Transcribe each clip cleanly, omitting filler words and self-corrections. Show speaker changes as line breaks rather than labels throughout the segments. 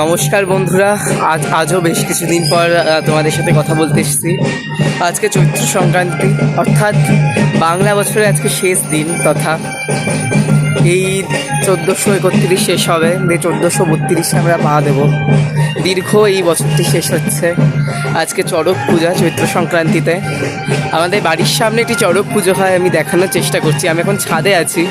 নমস্কার বন্ধুরা, আজও বেশ কিছুদিন পর তোমাদের সাথে কথা বলতে এসেছি। আজকে চৈত্র সংক্রান্তি, অর্থাৎ বাংলা বছরের আজকে শেষ দিন, তথা এই 1431 শেষ হবে, 1432 আমরা পা দেবো। দীর্ঘ এই বছরটি শেষ হচ্ছে। আজকে চড়ক পূজা, চৈত্র সংক্রান্তিতে আমাদের বাড়ির সামনে একটি চড়ক পুজো হয়, আমি দেখানোর চেষ্টা করছি। আমি এখন ছাদে আছি,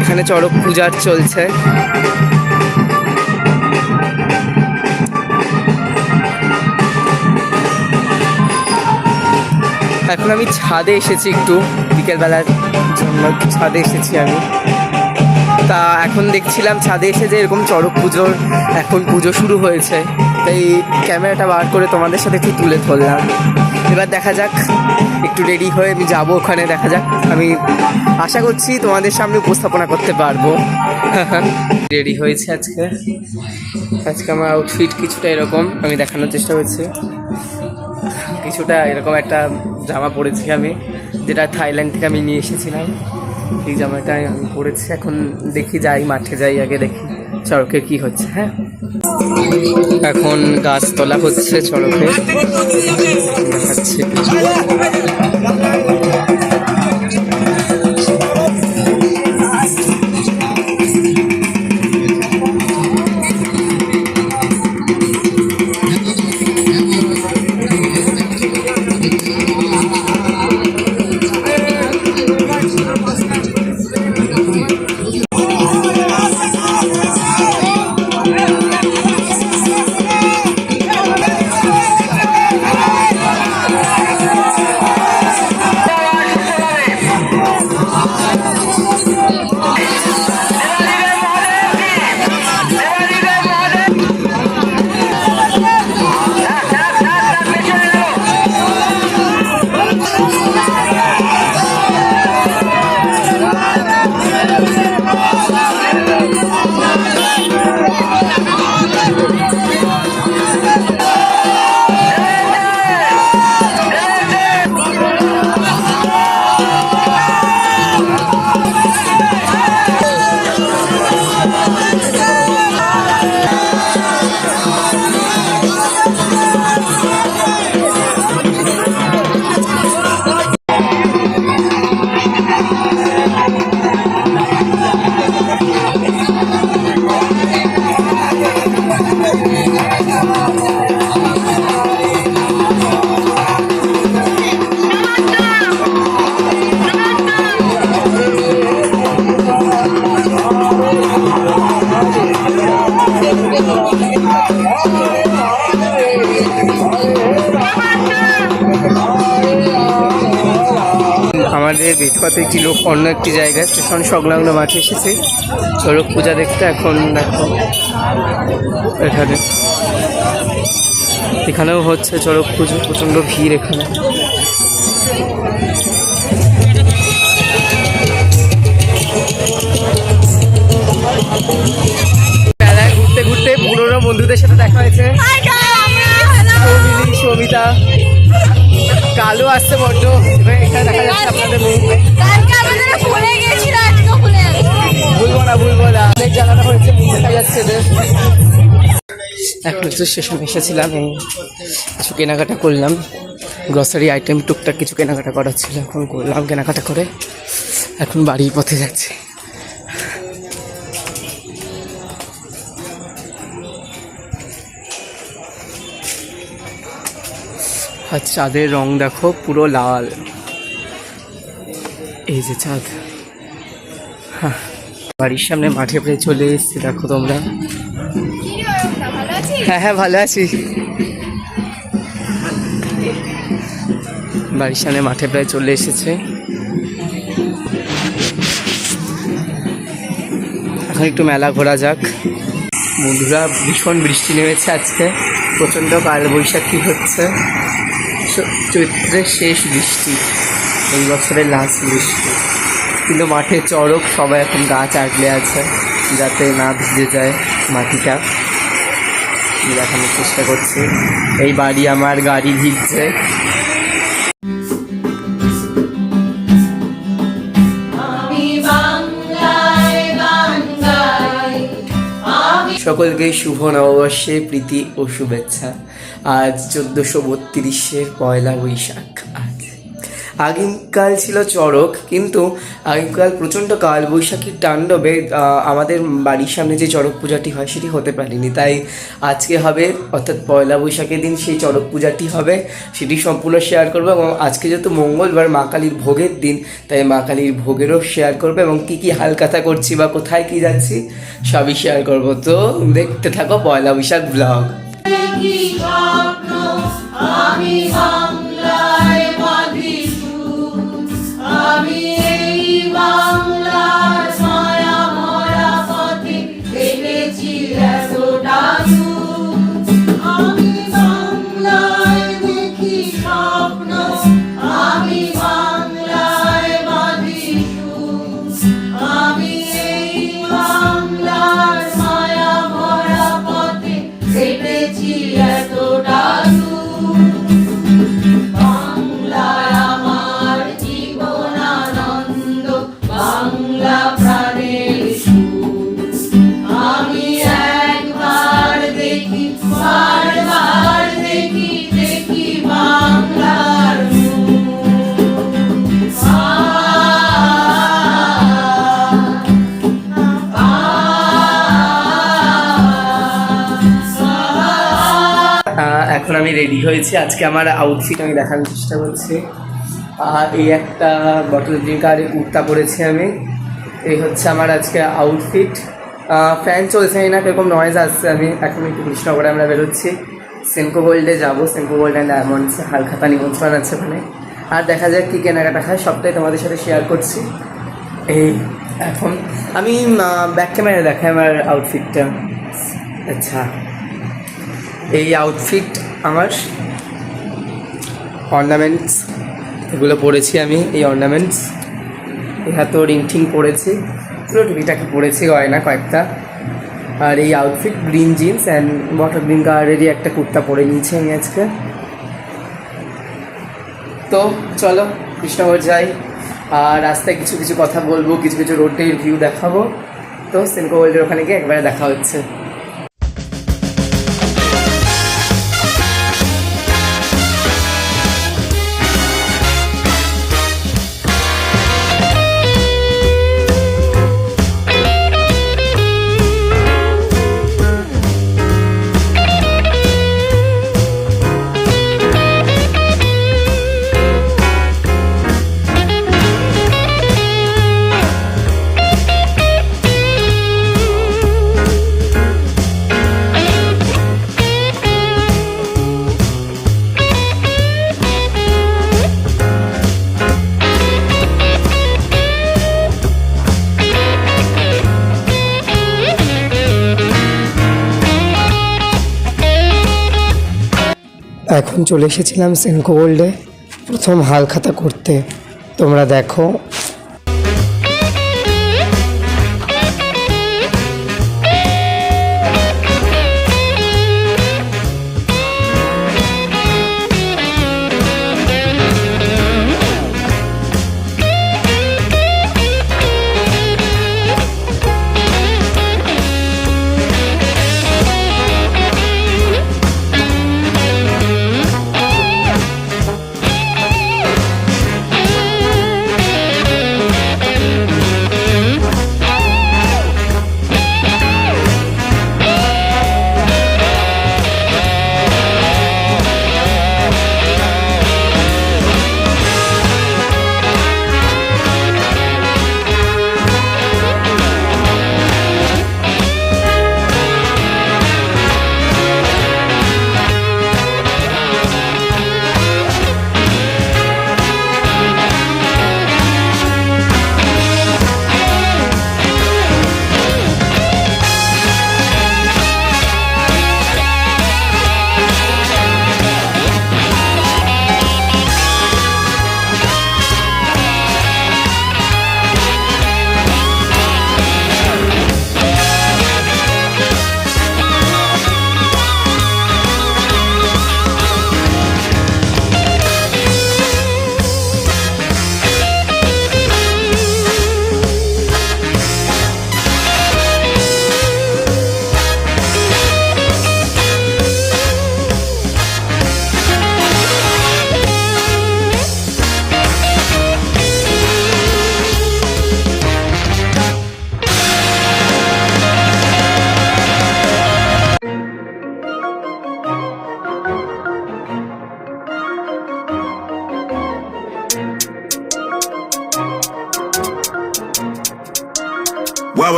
এখানে চড়ক পূজা চলছে। এখন আমি ছাদে এসেছি, একটু বিকেলবেলার জন্য ছাদে এসেছি আমি। তা এখন দেখছিলাম ছাদে এসে যে এরকম চড়ক পুজোর এখন পুজো শুরু হয়েছে, তাই ক্যামেরাটা বার করে তোমাদের সাথে একটু তুলে ধরলাম। এবার দেখা যাক, একটু রেডি হয়ে আমি যাবো ওখানে, দেখা যাক। আমি আশা করছি তোমাদের সামনে উপস্থাপনা করতে পারবো। রেডি হয়েছে আজকে আমার আউটফিট কিছুটা এরকম, আমি দেখানোর চেষ্টা করছি। কিছুটা এরকম একটা জামা পরেছি আমি, যেটা থাইল্যান্ড থেকে আমি নিয়ে এসেছিলাম। এই জামাটাই আমি পরেছি। এখন দেখি, যাই মাঠে যাই, আগে দেখি চড়কে কি হচ্ছে। হ্যাঁ, এখন গাছ তোলা হচ্ছে চড়কে, দেখাচ্ছি। আমাদের বেদপাতে একটি লোক অন্য একটি জায়গায় স্টেশন সংলগ্ন মাঠে এসেছে চড়ক পূজা দেখতে। এখন দেখো এখানেও হচ্ছে চড়ক পুজো, প্রচণ্ড ভিড় এখানে। মেলায় ঘুরতে ঘুরতে পুরোনো বন্ধুদের সাথে দেখা হয়েছে। সবিতা, কালো আসছে বড্ড, এখানে দেখা যাচ্ছে আপনাদের ভুলবো না অনেক জায়গাটা হয়েছে, দেখা যাচ্ছে। এখন একটু স্টেশনে এসেছিলাম, কিছু কেনাকাটা করলাম, গ্রসারি আইটেম টুকটাক কিছু কেনাকাটা করার ছিল, এখন করলাম কেনাকাটা করে। এখন বাড়ির পথে যাচ্ছি। আর চাঁদের রং দেখো, পুরো লাল, এই যে চাঁদ। হ্যাঁ, বাড়ির সামনে মাঠে প্রায় চলে এসেছি, দেখো তোমরা। হ্যাঁ ভালো আছি। বাড়ির সামনে মাঠে প্রায় চলে এসেছে। এখন একটু মেলা ঘোরা যাক। বন্ধুরা, ভীষণ বৃষ্টি নেমেছে আজকে, প্রচণ্ড কালবৈশাখী হচ্ছে। চৈত্রের শেষ বৃষ্টি, এই বছরের লাস্ট বৃষ্টি। কিন্তু মাঠে চড়ক, সবাই এখন গাছ আগলে আছে যাতে না ভিজে যায় মাটিটা। দেখানোর চেষ্টা করছি। এই বাড়ি আমার, গাড়ি ভিজছে।
আমি বাংলায় গান গাই।
সকলকে শুভ নববর্ষে প্রীতি ও শুভেচ্ছা। আজ 1432-এর পয়লা বৈশাখ। আগেকাল ছিল চড়ক, কিন্তু আগেকাল প্রচণ্ড কালবৈশাখীর তাণ্ডবে আমাদের বাড়ির সামনে যে চড়ক পূজাটি হয় সেটি হতে পারেনি, তাই আজকে হবে, অর্থাৎ পয়লা বৈশাখের দিন সেই চড়ক পূজাটি হবে, সেটি সম্পূর্ণ শেয়ার করবো। এবং আজকে যেহেতু মঙ্গলবার, মা কালীর ভোগের দিন, তাই মা কালীর ভোগেরও শেয়ার করবো এবং কী কী হালকাথা করছি বা কোথায় কী যাচ্ছি সবই শেয়ার করবো। তো দেখতে থাকো পয়লা বৈশাখ ব্লগ।
আমি এই বাংলার ছায়া মরা পথে দেখেছি এতটা দূর। আমি বাংলায় দেখি স্বপ্ন, আমি বাংলায় বাঁধি সুর। আমি এই বাংলার ছায়া মরা পথে দেখেছি এতটা দূর। বাংলায় আমার জীবন আনন্দ, বাংলা প্রাণের সুর। আমি একবার দেখি, বারবার দেখি, দেখি বাংলার
এখন আমি রেডি হয়েছি। আজকে আমার আউটফিট আমি দেখানোর চেষ্টা করছি। এই একটা বটল গ্রিন কালারের কুর্তা পরেছি আমি। এই হচ্ছে আমার আজকে আউটফিট। ফ্যান চলছে না, কিরকম নয়েজ আসছে। আমি এখন একটু কৃষ্ণনগরে আমরা বেরোচ্ছি, সেনকো গোল্ডে যাবো। সেনকো গোল্ড অ্যান্ড ডায়মন্ডসে হালখাতা নিমন্ত্রণ আছে ওখানে। আর দেখা যাক কী কেনাকাটা হয়, সবটাই তোমাদের সাথে শেয়ার করছি। এই এখন আমি ব্যাক ক্যামেরায় দেখাই আমার আউটফিটটা। আচ্ছা, এই আউটফিট আমার অর্নামেন্টস এগুলো পরেছি আমি। এই অর্নামেন্টস, এই হাতেও রিং ঠিং পরেছি, পুরো টুপিটাকে পরেছি, গয়না কয়েকটা। আর এই outfit green jeans and bottle green কালারেরই একটা কুর্তা পরে নিয়েছি আমি আজকে। তো চলো কৃষ্ণনগর যাই, আর রাস্তায় কিছু কিছু কথা বলবো, কিছু কিছু রোডের ভিউ দেখাবো। তো সেনকো গোল্ডের ওখানে গিয়ে একবারে দেখা হচ্ছে। এখন চলে এসেছিলাম সেনকো গোল্ডে প্রথম হালখাতা করতে। তোমরা দেখো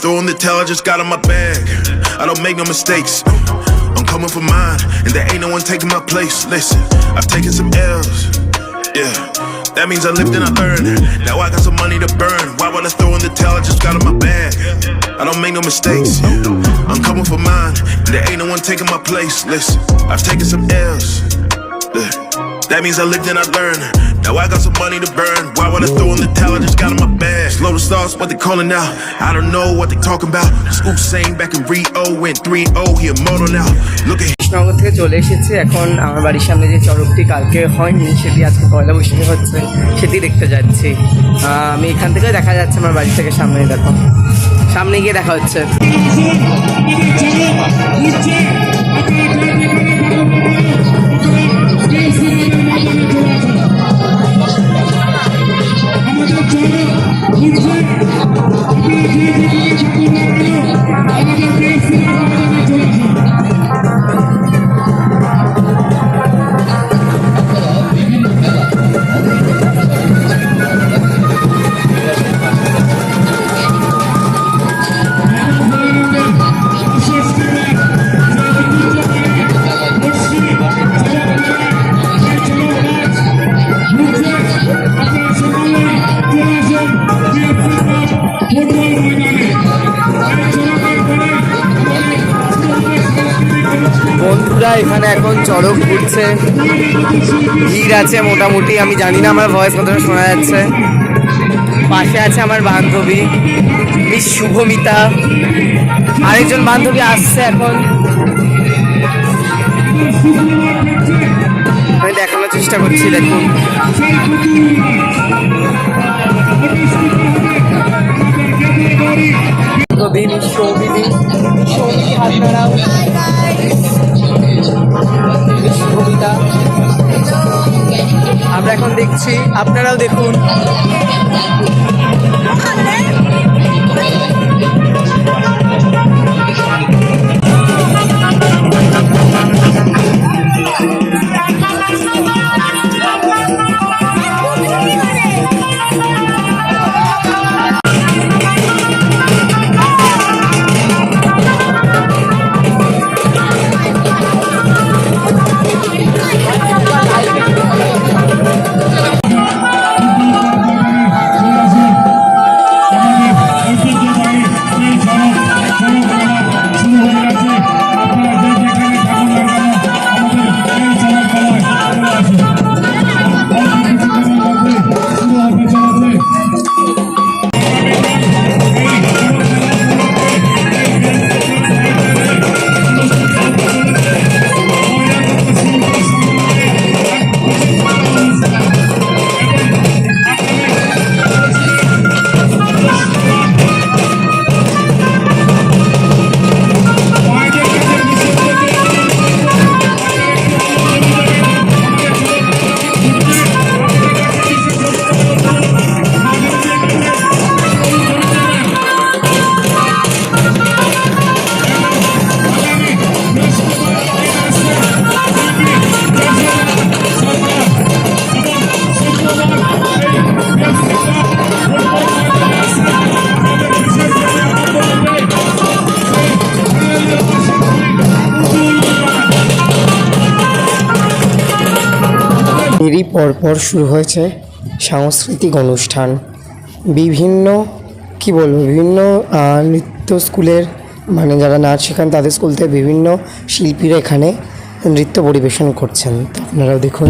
throwing the towel, I just got in my bag. I don't make no mistakes. I'm coming for mine, and there ain't no one taking my place. Listen, I've taken some L's. Yeah, that means I lived and I learned. Now I got some money to burn. Why would I throw in the towel? I just got in my bag. I don't make no mistakes. I'm coming for mine, and there ain't no one taking my place. Listen, I've taken some L's. Yeah, that means I lived and I learned. Now I got some money to burn. Why would I throw in the towel? I just got in my bag. Slow the stars, what they calling now? I don't know what they talking about. Scoop saying back in Rio, went 3-0, he a model now. Look at
Krishnanagar থেকে চলে এসেছি এখন আমার বাড়ির সামনে যে চড়কটি কালকে হয়নি সেটি আজকে পয়লা বৈশাখে হচ্ছে সেটি দেখতে যাচ্ছি। আমি এখান থেকে দেখা যাচ্ছে আমার বাড়ি থেকে সামনে, দেখো সামনে গিয়ে দেখা হচ্ছে। বন্ধুরা এখানে এখন চড়ক ঘুরছে, ভিড় আছে মোটামুটি। আমি জানি না আমার ভয়েস কতটা শোনা যাচ্ছে। পাশে আছে আমার বান্ধবী মিস শুভমিতা, আরেকজন বান্ধবী আসছে এখন, আমি দেখানোর চেষ্টা করছি। দেখুন সৌমিদি হাত নাড়াও, শুভমিতা আমরা এখন দেখছি, আপনারাও দেখুন। এরই পরপর শুরু হয়েছে সাংস্কৃতিক অনুষ্ঠান। বিভিন্ন বিভিন্ন নৃত্য স্কুলের মানে যারা নাচ শেখান তাদের স্কুল থেকে বিভিন্ন শিল্পীরা এখানে নৃত্য পরিবেশন করছেন, তো আপনারাও দেখুন।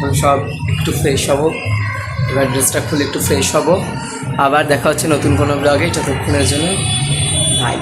এখন সব একটু ফ্রেশ হব, এবার ড্রেসটা খুলে একটু ফ্রেশ হব, আবার দেখা হচ্ছে নতুন কোনো ব্লগে। ততক্ষণের জন্য বাই।